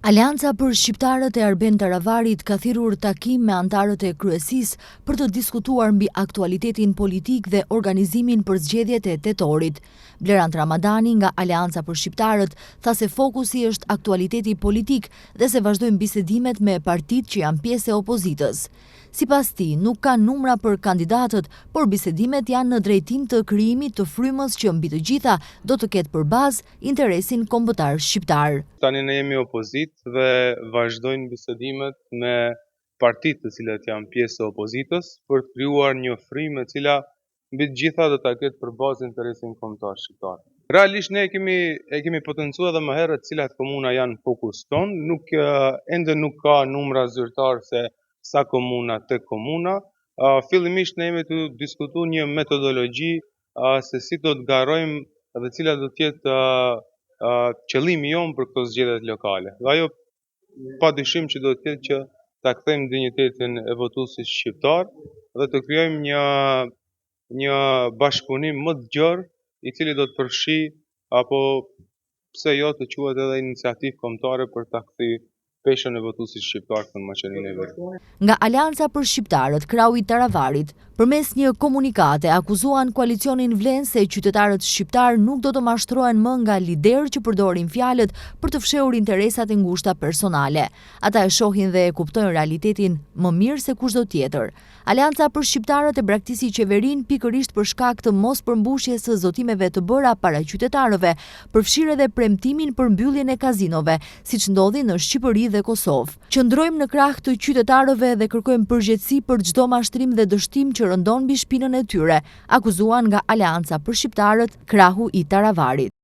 Aleanca për shqiptarët e Arben Taravarit ka thirrur takim me anëtarët e kryesisë për të diskutuar mbi aktualitetin politik dhe organizimin për zgjedhjet e tetorit. Blerant Ramadani nga Aleanca për shqiptarët tha se fokusi është aktualiteti politik dhe se vazhdojnë bisedimet me partitë që janë pjesë e opozitës. Sipas tij, nuk ka numra për kandidatët, por bisedimet janë në drejtim të krijimit të frymës që mbi të gjitha do të ketë për bazë interesin kombëtar shqiptar. Tani ne jemi opozitë dhe vazhdojnë bisedimet me partitë të cilat janë pjesë e opozitës për të krijuar një frymë e cila mbi të gjitha do ta ketë për bazë interesin kombëtar shqiptar. Realisht ne e kemi potencuar edhe më herët cilat komuna janë fokus ton, ende nuk ka numra zyrtar se sa komuna tek komuna. Fillimisht ne jemi të diskutuar një metodologji se si do të garojmë dhe cila do të jetë qëllimi jonë për këto zgjedhjet lokale. Dhe ajo padyshim që do të jetë që ta kthejmë dinjitetin e votuesit shqiptar dhe të krijojmë një bashkëpunim më të gjerë i cili do të përfshi apo pse jo të quhet edhe iniciativë kombëtare për ta kthyer peshën e votuesit shqiptar në Maqedoninë e Veriut. Nga Aleanca për shqiptarët, krau i Taravarit, përmes një komunikate akuzuan koalicionin Vlen se qytetarët shqiptar nuk do të mashtrohen më nga liderë që përdorin fjalët për të fshehur interesat e ngushta personale. Ata e shohin dhe e kuptojnë realitetin më mirë se kushdo tjetër. Aleanca për shqiptarët e braktisi qeverinë pikërisht për shkak të mos përmbushjes së zotimeve të bëra para qytetarëve, përfshirë edhe premtimin për mbylljen e kazinove, siç ndodhi në Shqipëri dhe Kosovë. Qëndrojmë në krah të qytetarëve dhe kërkojmë përgjegjësi për çdo mashtrim dhe dështim që rëndon mbi shpinën e tyre, akuzuan nga Aleanca për shqiptarët, krahu i Taravarit.